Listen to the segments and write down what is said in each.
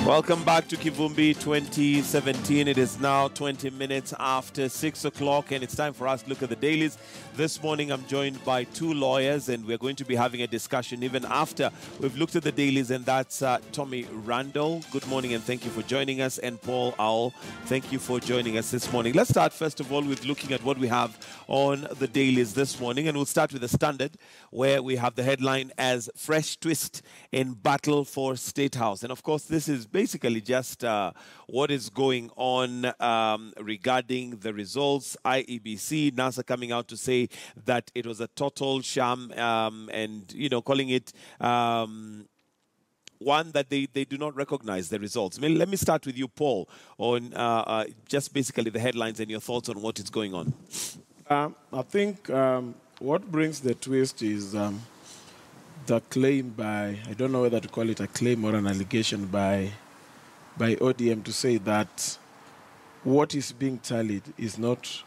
Welcome back to Kivumbi 2017. It is now 20 minutes after 6 o'clock, and it's time for us to look at the dailies. This morning, I'm joined by two lawyers, and we're going to be having a discussion even after we've looked at the dailies, and that's Tommy Randall. Good morning, and thank you for joining us. And Paul Owl, thank you for joining us this morning. Let's start, first of all, with looking at what we have on the dailies this morning, and we'll start with the Standard, where we have the headline as Fresh Twist in Battle for State House. And, of course, this is basically just what is going on regarding the results. IEBC, NASA coming out to say that it was a total sham and, you know, calling it one that they do not recognize the results. I mean, let me start with you, Paul, on just basically the headlines and your thoughts on what is going on. I think what brings the twist is the claim by, I don't know whether to call it a claim or an allegation by ODM to say that what is being tallied is not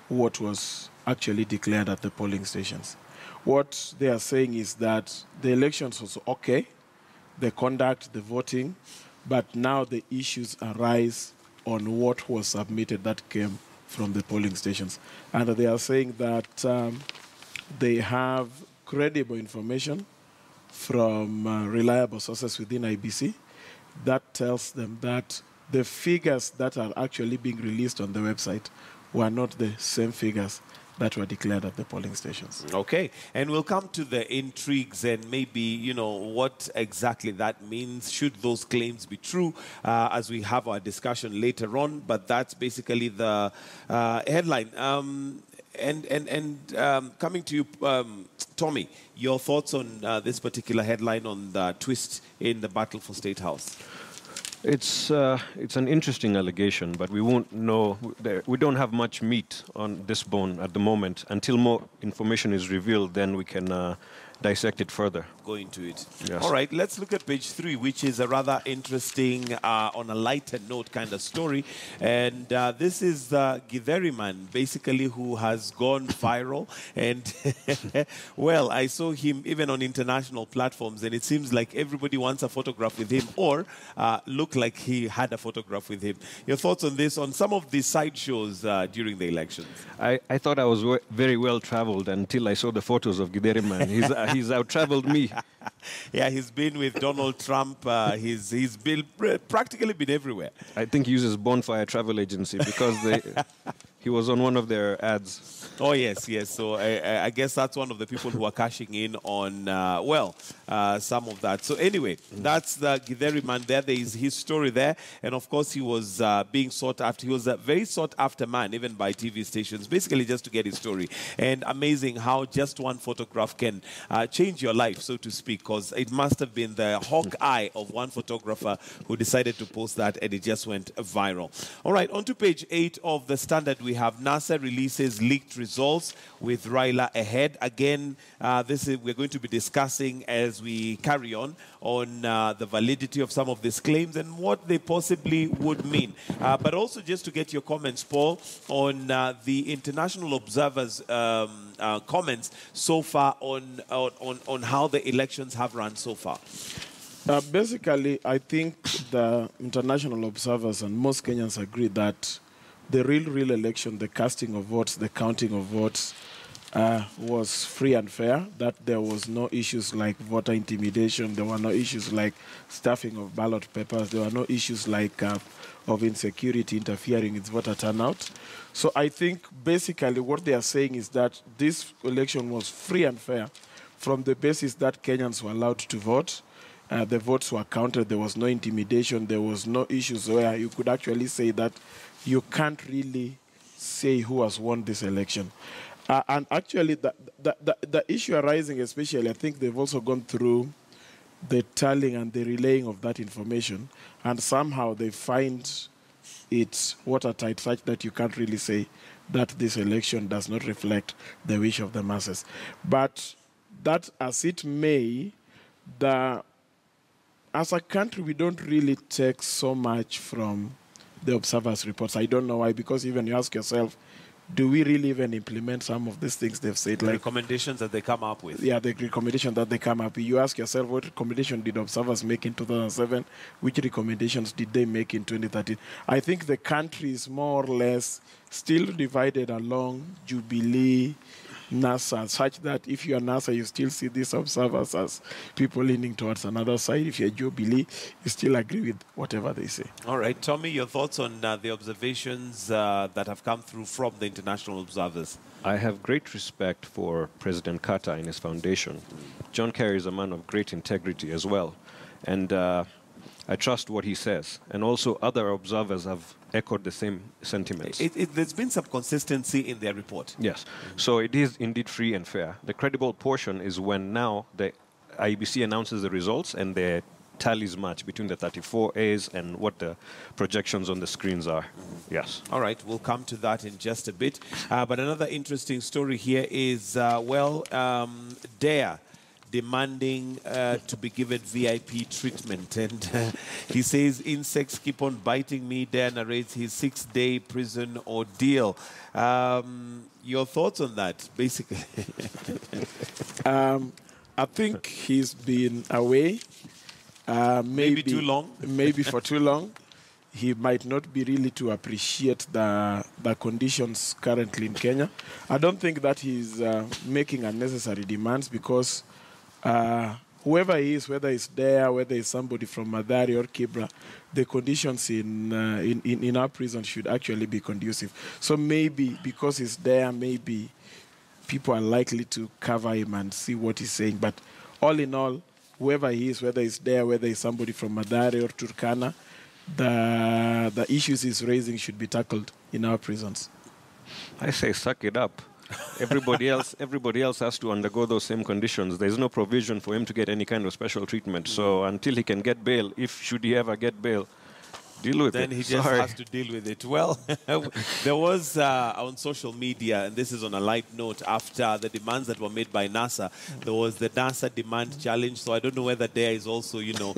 what was actually declared at the polling stations. What they are saying is that the elections was okay, the conduct, the voting, but now the issues arise on what was submitted that came from the polling stations. And they are saying that they have credible information from reliable sources within IBC that tells them that the figures that are actually being released on the website were not the same figures that were declared at the polling stations. Okay, and we'll come to the intrigues and maybe, you know, what exactly that means, should those claims be true, as we have our discussion later on, but that's basically the headline. Coming to you, Tommy, your thoughts on this particular headline on the twist in the battle for State House? It's an interesting allegation, but we won't know. We don't have much meat on this bone at the moment. Until more information is revealed, then we can dissect it further. Go into it. Yes. All right, let's look at page 3, which is a rather interesting, on a lighter note kind of story. And this is the Githeri man, basically, who has gone viral. And, well, I saw him even on international platforms, and it seems like everybody wants a photograph with him or look like he had a photograph with him. Your thoughts on this, on some of the sideshows during the elections? I thought I was very well traveled until I saw the photos of Githeri man. He's out-traveled me. Yeah, he's been with Donald Trump. He's practically been everywhere. I think he uses Bonfire Travel Agency because he was on one of their ads. Oh, yes, yes. So I guess that's one of the people who are cashing in on, some of that. So anyway, that's the Githeri man there. There is his story there. And, of course, he was being sought after. He was a very sought-after man, even by TV stations, basically just to get his story. And amazing how just one photograph can change your life, so to speak, because it must have been the hawk eye of one photographer who decided to post that, and it just went viral. All right, on to page 8 of the Standard, we have NASA releases leaked results with Raila ahead. Again, we're going to be discussing as we carry on the validity of some of these claims and what they possibly would mean. But also just to get your comments, Paul, on the international observers' comments so far on how the elections have run so far. Basically, I think the international observers and most Kenyans agree that the real election, the casting of votes, the counting of votes, was free and fair, that there was no issues like voter intimidation, there were no issues like stuffing of ballot papers, there were no issues like of insecurity interfering with voter turnout. So I think basically what they are saying is that this election was free and fair from the basis that Kenyans were allowed to vote. The votes were counted, there was no intimidation, there was no issues where you could actually say that you can't really say who has won this election. And actually, the issue arising, especially, I think they've also gone through the tallying and the relaying of that information, and somehow they find it watertight such that you can't really say that this election does not reflect the wish of the masses. But that as it may, as a country, we don't really take so much from the observers' reports. I don't know why, because even you ask yourself, do we really even implement some of these things they've said? The Like recommendations that they come up with. yeah, the recommendation that they come up with. You ask yourself, what recommendation did observers make in 2007? Which recommendations did they make in 2013? I think the country is more or less still divided along Jubilee, NASA, such that if you're NASA, you still see these observers as people leaning towards another side. If you're Jubilee, you still agree with whatever they say. All right, Tommy, your thoughts on the observations that have come through from the international observers? I have great respect for President Carter and his foundation. John Kerry is a man of great integrity as well. And I trust what he says. And also other observers have echoed the same sentiments. There's been some consistency in their report. Yes. So it is indeed free and fair. The credible portion is when now the IEBC announces the results and the tallies match between the 34 A's and what the projections on the screens are. Yes. All right, we'll come to that in just a bit. But another interesting story here is, DARE demanding to be given VIP treatment. And he says, insects keep on biting me. DARE narrates his 6-day prison ordeal. Your thoughts on that, basically? I think he's been away. Maybe too long? Maybe for too long. He might not be really to appreciate the conditions currently in Kenya. I don't think that he's making unnecessary demands because whoever he is, whether it's there, whether it's somebody from Mathare or Kibra, the conditions in our prison should actually be conducive. So maybe because he's there, maybe people are likely to cover him and see what he's saying. But all in all, whoever he is, whether it's there, whether it's somebody from Mathare or Turkana, the issues he's raising should be tackled in our prisons. I say suck it up. Everybody else has to undergo those same conditions. There's no provision for him to get any kind of special treatment. So until he can get bail, should he ever get bail, deal with it. Then he just has to deal with it. Well, there was on social media, and this is on a light note, after the demands that were made by NASA, there was the NASA demand challenge. So I don't know whether there is also, on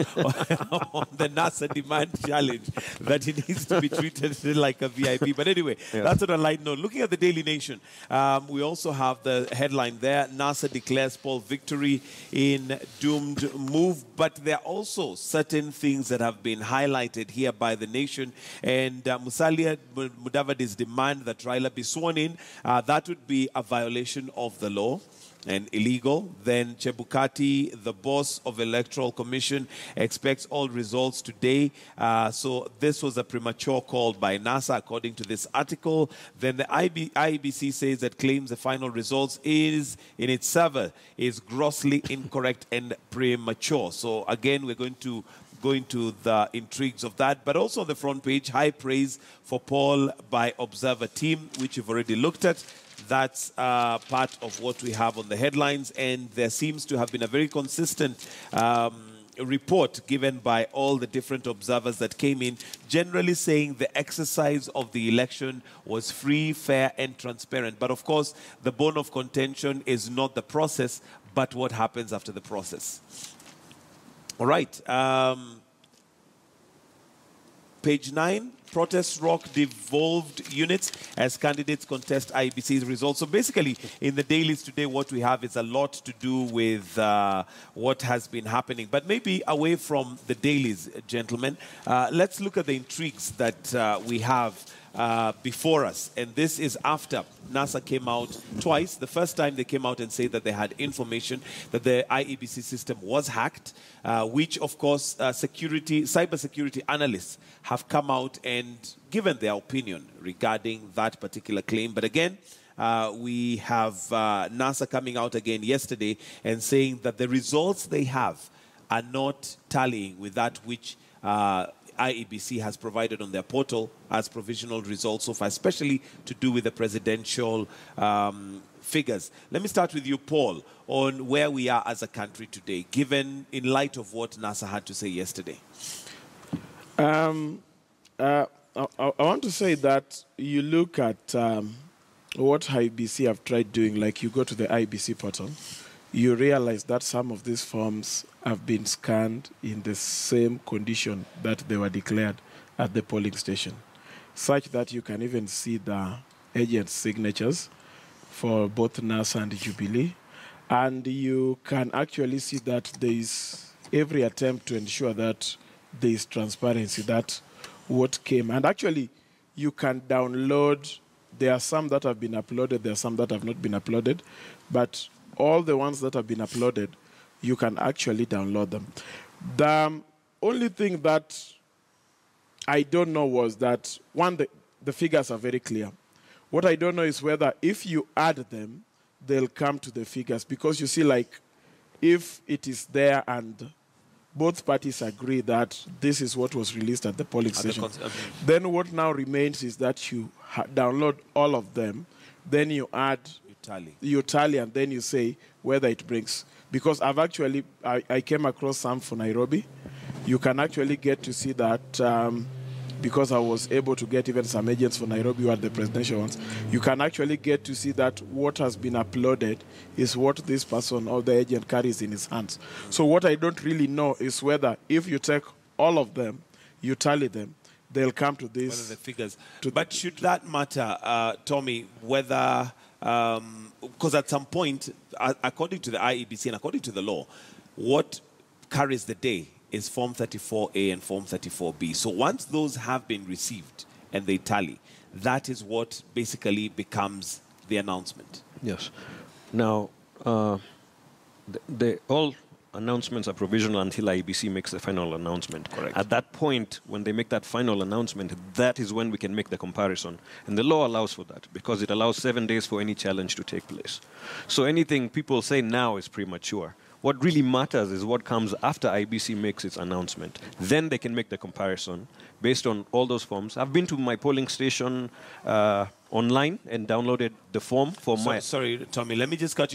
the NASA demand challenge that he needs to be treated like a VIP. But anyway, that's on a light note. Looking at the Daily Nation, we also have the headline there, NASA declares Paul victory in doomed move. But there are also certain things that have been highlighted here by the Nation, and Musalia Mudavadi's demand that Raila be sworn in, that would be a violation of the law and illegal. Then Chebukati, the boss of Electoral Commission, expects all results today. So this was a premature call by NASA, according to this article. Then the IEBC says that claims the final results is in its server is grossly incorrect and premature. So again, we're going to go into the intrigues of that. But also on the front page, high praise for Paul by Observer team, which you've already looked at. That's part of what we have on the headlines. And there seems to have been a very consistent report given by all the different observers that came in, generally saying the exercise of the election was free, fair, and transparent. But of course, the bone of contention is not the process, but what happens after the process. All right. Page 9, protests rock devolved units as candidates contest IEBC's results. So basically, in the dailies today, what we have is a lot to do with what has been happening. But maybe away from the dailies, gentlemen, let's look at the intrigues that we have before us. And this is after NASA came out twice. The first time they came out and said that they had information that the IEBC system was hacked, which of course cybersecurity analysts have come out and given their opinion regarding that particular claim. But again, we have NASA coming out again yesterday and saying that the results they have are not tallying with that which IEBC has provided on their portal as provisional results so far, especially to do with the presidential figures. Let me start with you, Paul, on where we are as a country today, given in light of what NASA had to say yesterday. I want to say that you look at what IEBC have tried doing, like you go to the IEBC portal, you realize that some of these forms have been scanned in the same condition that they were declared at the polling station, such that you can even see the agents' signatures for both NASA and Jubilee. And you can actually see that there is every attempt to ensure that there is transparency, that what came. And actually, you can download. There are some that have been uploaded, there are some that have not been uploaded, but all the ones that have been uploaded, you can actually download them. The only thing that I don't know was that, one, the figures are very clear. What I don't know is whether if you add them, they'll come to the figures. Because you see, like, if it is there and both parties agree that this is what was released at the polling station, then what now remains is that you download all of them, then you add, you tally, and then you say whether it brings. Because I came across some for Nairobi. You can actually get to see that, because I was able to get even some agents for Nairobi who had the presidential ones, you can actually get to see that what has been uploaded is what this person or the agent carries in his hands. So what I don't really know is whether if you take all of them, you tally them, they'll come to this. What are the figures? But should that matter, Tommy, whether, because at some point, according to the IEBC and according to the law, what carries the day is Form 34A and Form 34B. So once those have been received and they tally, that is what basically becomes the announcement. Yes. Now, all announcements are provisional until IEBC makes the final announcement. Correct. At that point, when they make that final announcement, that is when we can make the comparison. And the law allows for that because it allows 7 days for any challenge to take place. So anything people say now is premature. What really matters is what comes after IBC makes its announcement. Then they can make the comparison based on all those forms. I've been to my polling station online and downloaded the form for my... Sorry, Tommy, let me just cut you